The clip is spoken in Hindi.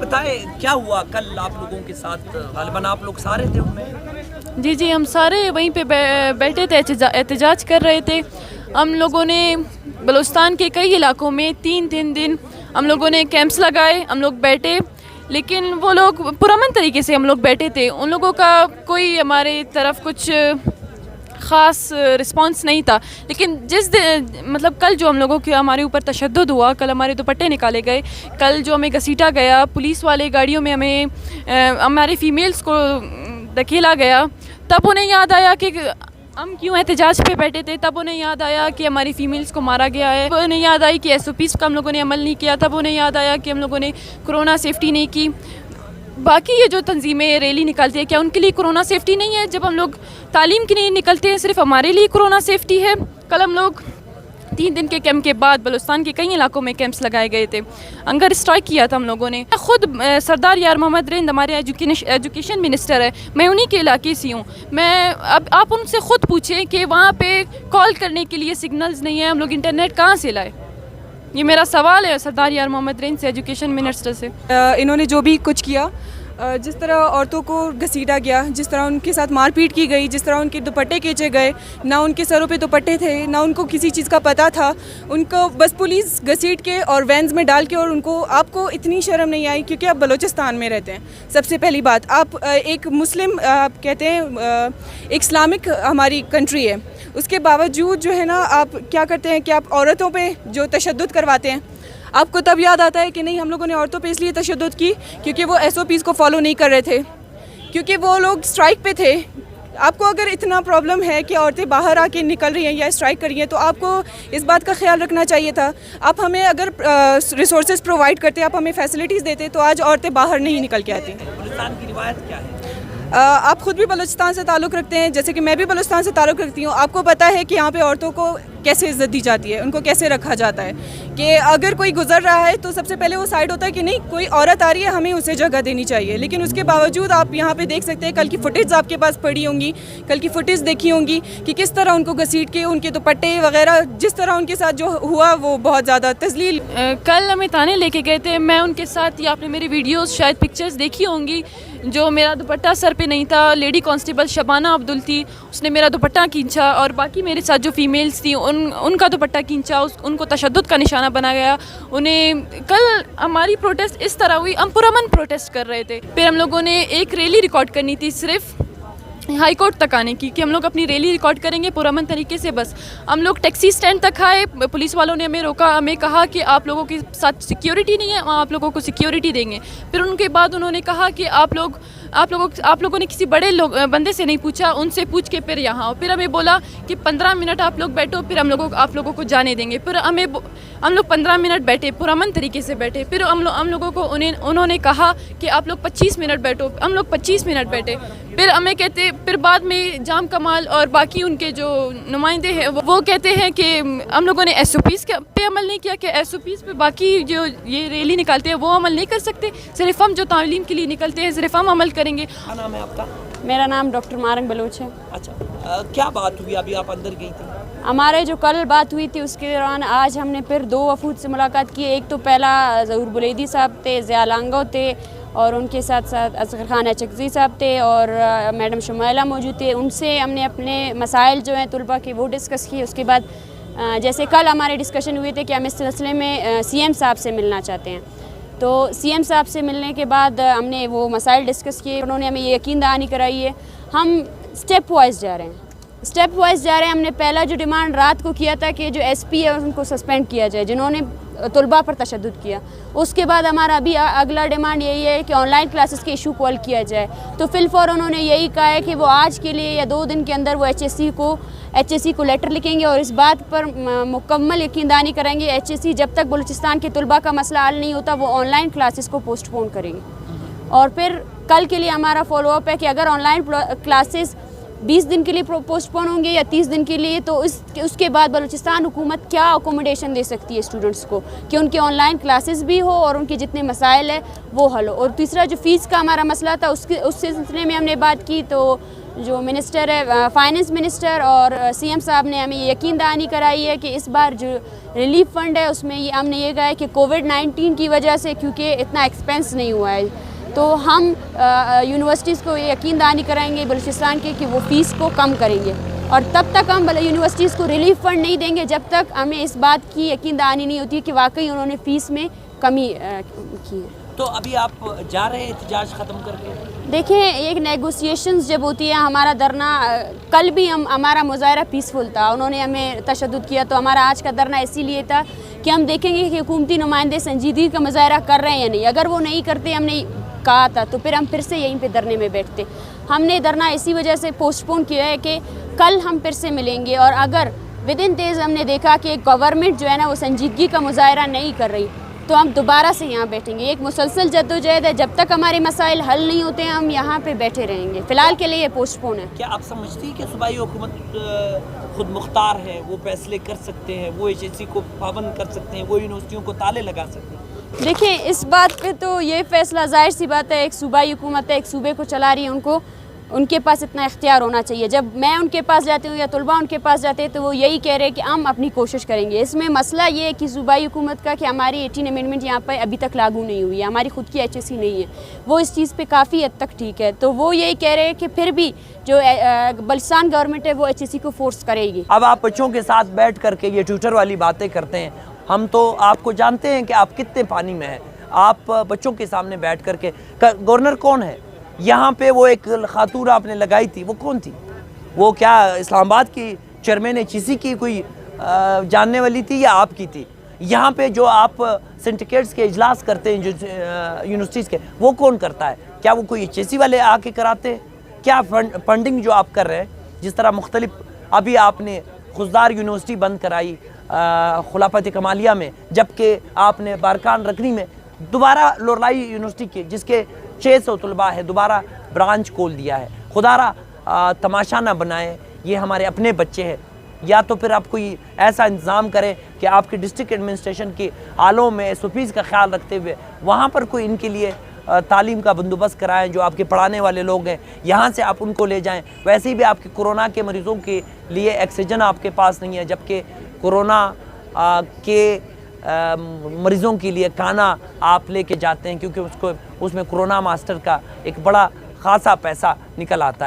बताएं क्या हुआ कल आप लोगों के साथ? गालिबन आप लोग सारे थे उनमें? जी हम सारे वहीं पे बैठे थे, एहतजाज कर रहे थे। हम लोगों ने बलूचिस्तान के कई इलाकों में 3 दिन हम लोगों ने कैंप्स लगाए, हम लोग बैठे, लेकिन वो लोग पुरअमन तरीके से हम लोग बैठे थे। उन लोगों का कोई हमारे तरफ कुछ ख़ास रिस्पांस नहीं था। लेकिन जिस मतलब कल जो हम लोगों के हमारे ऊपर तशद्दुद हुआ, कल हमारे दुपट्टे निकाले गए, कल जो हमें घसीटा गया, पुलिस वाले गाड़ियों में हमें हमारी फ़ीमेल्स को धकेला गया, तब उन्हें याद आया कि हम क्यों एहतजाज पे बैठे थे। तब उन्हें याद आया कि हमारी फ़ीमेल्स को मारा गया है। उन्हें याद आई कि SOPs का हम लोगों ने अमल नहीं किया। तब उन्हें याद आया कि हम लोगों ने कोरोना सेफ्टी नहीं की। बाकी ये जो तंजीमें रैली निकालती है, क्या उनके लिए कोरोना सेफ्टी नहीं है? जब हम लोग तालीम के लिए निकलते हैं, सिर्फ हमारे लिए कोरोना सेफ्टी है? कल हम लोग 3 दिन के कैंप के बाद बलूचिस्तान के कई इलाकों में कैंप्स लगाए गए थे, हंगर स्ट्राइक किया था हम लोगों ने। खुद सरदार यार मोहम्मद रिंद हमारे एजुकेशन मिनिस्टर है, मैं उन्हीं के इलाके से हूँ। अब आप उनसे ख़ुद पूछें कि वहाँ पे कॉल करने के लिए सिग्नल्स नहीं है, हम लोग इंटरनेट कहाँ से लाए? ये मेरा सवाल है सरदार यार मोहम्मद रिंद से, एजुकेशन मिनिस्टर से। इन्होंने जो भी कुछ किया, जिस तरह औरतों को घसीटा गया, जिस तरह उनके साथ मारपीट की गई, जिस तरह उनके दुपट्टे खींचे गए, ना उनके सरों पे दुपट्टे थे, ना उनको किसी चीज़ का पता था, उनको बस पुलिस घसीट के और वैन्स में डाल के, और उनको आपको इतनी शर्म नहीं आई क्योंकि आप बलूचिस्तान में रहते हैं। सबसे पहली बात, आप एक मुस्लिम, आप कहते हैं एक इस्लामिक हमारी कंट्री है, उसके बावजूद जो है ना आप क्या करते हैं कि आप औरतों पर जो तशद्दुद करवाते हैं। आपको तब याद आता है कि नहीं, हम लोगों ने औरतों पे इसलिए तशद्दुद की क्योंकि वो SOPs को फॉलो नहीं कर रहे थे, क्योंकि वो लोग स्ट्राइक पे थे। आपको अगर इतना प्रॉब्लम है कि औरतें बाहर आके निकल रही हैं या स्ट्राइक कर रही हैं, तो आपको इस बात का ख्याल रखना चाहिए था। आप हमें अगर रिसोर्सेज प्रोवाइड करते, आप हमें फैसिलिटीज़ देते, तो आज औरतें बाहर नहीं निकल के आती। बलूचिस्तान की रिवायत क्या है? आप खुद भी बलूचिस्तान से ताल्लुक़ रखते हैं, जैसे कि मैं भी बलूचिस्तान से ताल्लुक़ रखती हूँ। आपको पता है कि यहाँ पे औरतों को कैसे इज़्ज़त दी जाती है, उनको कैसे रखा जाता है, कि अगर कोई गुजर रहा है तो सबसे पहले वो साइड होता है कि नहीं, कोई औरत आ रही है, हमें उसे जगह देनी चाहिए। लेकिन उसके बावजूद आप यहाँ पे देख सकते हैं, कल की फुटेज आपके पास पड़ी होंगी, कल की फुटेज देखी होंगी कि किस तरह उनको घसीट के, उनके दुपट्टे वगैरह, जिस तरह उनके साथ जो हुआ वो बहुत ज़्यादा तज़लील। कल हमें थाने लेके गए थे, मैं उनके साथ, या आपने मेरी वीडियोज़ शायद पिक्चर्स देखी होंगी, जो मेरा दुपट्टा सर पे नहीं था, लेडी कांस्टेबल शबाना अब्दुल थी, उसने मेरा दुपट्टा खींचा, और बाकी मेरे साथ जो फीमेल्स थी उनका दुपट्टा खींचा, उनको तशद्दुद का निशाना बनाया गया। उन्हें कल हमारी प्रोटेस्ट इस तरह हुई, हम पुरअमन प्रोटेस्ट कर रहे थे। फिर हम लोगों ने एक रैली रिकॉर्ड करनी थी सिर्फ हाई कोर्ट तक आने की, कि हम लोग अपनी रैली रिकॉर्ड करेंगे पुरअमन तरीके से। बस हम लोग टैक्सी स्टैंड तक आए, पुलिस वालों ने हमें रोका, हमें कहा कि आप लोगों के साथ सिक्योरिटी नहीं है, वहाँ आप लोगों को सिक्योरिटी देंगे। फिर उनके बाद उन्होंने कहा कि आप लोगों ने किसी बड़े बंदे से नहीं पूछा, उनसे पूछ के फिर यहाँ आओ। फिर हमें बोला कि 15 मिनट आप लोग बैठो, फिर आप लोगों को जाने देंगे। फिर हम लोग 15 मिनट बैठे, पुरअमन तरीके से बैठे। फिर हम लोगों को उन्होंने कहा कि आप लोग 25 मिनट बैठो, हम लोग 25 मिनट बैठे। फिर हमें कहते, फिर बाद में जाम कमाल और बाकी उनके जो नुमाइंदे हैं वो कहते हैं कि हम लोगों ने SOPs पे अमल नहीं किया, कि SOPs पे बाकी जो ये रैली निकालते हैं वो अमल नहीं कर सकते, सिर्फ हम जो तालीम के लिए निकलते हैं सिर्फ हम अमल करेंगे। क्या नाम है आपका? मेरा नाम डॉक्टर मारंग बलूच है। अच्छा, क्या बात हुई? अभी आप अंदर गई थी। हमारे जो कल बात हुई थी उसके दौरान आज हमने फिर 2 वफूद से मुलाकात की। एक तो पहला ज़हूर बुलैदी साहब थे, ज़िया लांगो थे, और उनके साथ साथ असगर खान अचकज़ी साहब थे, और मैडम शुमाइला मौजूद थे। उनसे हमने अपने मसाइल जो हैं तुलबा के वो डिस्कस किए। उसके बाद जैसे कल हमारे डिस्कशन हुए थे कि हम इस सिलसिले में CM साहब से मिलना चाहते हैं, तो CM साहब से मिलने के बाद हमने वो मसाइल डिस्कस किए। उन्होंने हमें ये यकीन दहानी कराई है, हम स्टेप वाइज जा रहे हैं, हमने पहला जो डिमांड रात को किया था कि जो SP है उनको सस्पेंड किया जाए, जिन्होंने तुलबा पर तशद्दुद किया। उसके बाद हमारा अभी अगला डिमांड यही है कि ऑनलाइन क्लासेस के इशू कॉल किया जाए। तो फिलफौर उन्होंने यही कहा है कि वो आज के लिए या 2 दिन के अंदर वो HSC को लेटर लिखेंगे और इस बात पर मुकम्मल यकीनदानी करेंगे HSC जब तक बलूचिस्तान के तुलबा का मसला हल नहीं होता वो ऑनलाइन क्लासेस को पोस्टपोन करेंगे। और फिर कल के लिए हमारा फॉलोअप है कि अगर ऑनलाइन क्लासेस 20 दिन के लिए पोस्टपोन होंगे या 30 दिन के लिए, तो उसके बाद बलूचिस्तान हुकूमत क्या अकोमोडेशन दे सकती है स्टूडेंट्स को कि उनके ऑनलाइन क्लासेस भी हो और उनके जितने मसाइल है वो हल हो। और तीसरा जो फ़ीस का हमारा मसला था उस सिलसिले में हमने बात की, तो जो मिनिस्टर है, फाइनेंस मिनिस्टर और सीएम साहब ने हमें यकीन दहानी कराई है कि इस बार जो रिलीफ फंड है उसमें ये हमने ये कहा है कि कोविड-19 की वजह से, क्योंकि इतना एक्सपेंस नहीं हुआ है, तो हम यूनिवर्सिटीज़ को यकीन दहानी कराएंगे बलूचिस्तान के कि वो फ़ीस को कम करेंगे। और तब तक हम यूनिवर्सिटीज़ को रिलीफ फंड नहीं देंगे जब तक हमें इस बात की यकीन दहानी नहीं होती है कि वाकई उन्होंने फ़ीस में कमी की है। तो अभी आप जा रहे हैं एहतजाज ख़त्म करके? देखें, एक नेगोशिएशंस जब होती है, हमारा धरना कल भी हमारा मुजाहरा पीसफुल था, उन्होंने हमें तशद्दुद किया, तो हमारा आज का धरना इसीलिए था कि हम देखेंगे कि हुकूमती नुमाइंदे संजीदगी का मुजाहरा कर रहे हैं या नहीं। अगर वो नहीं करते, हमने कहा था, तो फिर हम फिर से यहीं पे धरने में बैठते। हमने धरना इसी वजह से पोस्टपोन किया है कि कल हम फिर से मिलेंगे, और अगर विद इन डेज़ हमने देखा कि गवर्नमेंट जो है ना वो संजीदगी का मुजाहरा नहीं कर रही, तो हम दोबारा से यहाँ बैठेंगे। एक मुसलसल जद्दोजहद है, जब तक हमारे मसाइल हल नहीं होते हैं हम यहाँ पे बैठे रहेंगे। फ़िलहाल के लिए ये पोस्टपोन है। क्या आप समझती हैं कि सूबाई हुकूमत खुद मुख्तार है, वो फैसले कर सकते हैं, वो HSC को पाबंद कर सकते हैं, वो यूनिवर्सिटियों को ताले लगा सकते हैं? देखिए, इस बात पे तो ये फ़ैसला ज़ाहिर सी बात है, एक सूबाई हुकूमत है, एक सूबे को चला रही है, उनके पास इतना इख्तियार होना चाहिए। जब मैं उनके पास जाती हूँ या तलबा उनके पास जाते हैं, तो वो यही कह रहे हैं कि हम अपनी कोशिश करेंगे। इसमें मसला ये है कि सूबाई हुकूमत का कि हमारी 18 अमेंडमेंट यहाँ पर अभी तक लागू नहीं हुई है, हमारी खुद की HSC नहीं है, वो इस चीज़ पे काफ़ी हद तक ठीक है। तो वो यही कह रहे हैं कि फिर भी जो बलूचिस्तान गवर्नमेंट है वो HSC को फोर्स करेगी। अब आप बच्चों के साथ बैठ करके ये ट्विटर वाली बातें करते हैं, हम तो आपको जानते हैं कि आप कितने पानी में हैं। आप बच्चों के सामने बैठ करके, गवर्नर कौन है यहाँ पे? वो एक खातून आपने लगाई थी, वो कौन थी? वो क्या इस्लामाबाद की चेयरमैन HSC की कोई जानने वाली थी या आपकी थी? यहाँ पे जो आप सिंडिकेट्स के इजलास करते हैं जो यूनिवर्सिटीज़ के, वो कौन करता है? क्या वो कोई HSC वाले आके कराते हैं? क्या फंडिंग जो आप कर रहे हैं, जिस तरह मुख्तलिफ, अभी आपने खुशदार यूनिवर्सिटी बंद कराई खुलाफत कमालिया में, जबकि आपने बारकान रकनी में दोबारा लोरलाई यूनिवर्सिटी के जिसके 600 तलबा है दोबारा ब्रांच खोल दिया है। खुदारा तमाशा ना बनाए, ये हमारे अपने बच्चे हैं। या तो फिर आप कोई ऐसा इंतज़ाम करें कि आपके डिस्ट्रिक्ट एडमिनिस्ट्रेशन की आलों में SOPs का ख्याल रखते हुए वहाँ पर कोई इनके लिए तालीम का बंदोबस्त कराएं। जो आपके पढ़ाने वाले लोग हैं यहाँ से आप उनको ले जाएं। वैसे ही भी आपके कोरोना के मरीज़ों के लिए ऑक्सीजन आपके पास नहीं है, जबकि कोरोना के मरीज़ों के लिए खाना आप लेके जाते हैं, क्योंकि उसमें कोरोना मास्टर का एक बड़ा खासा पैसा निकल आता है।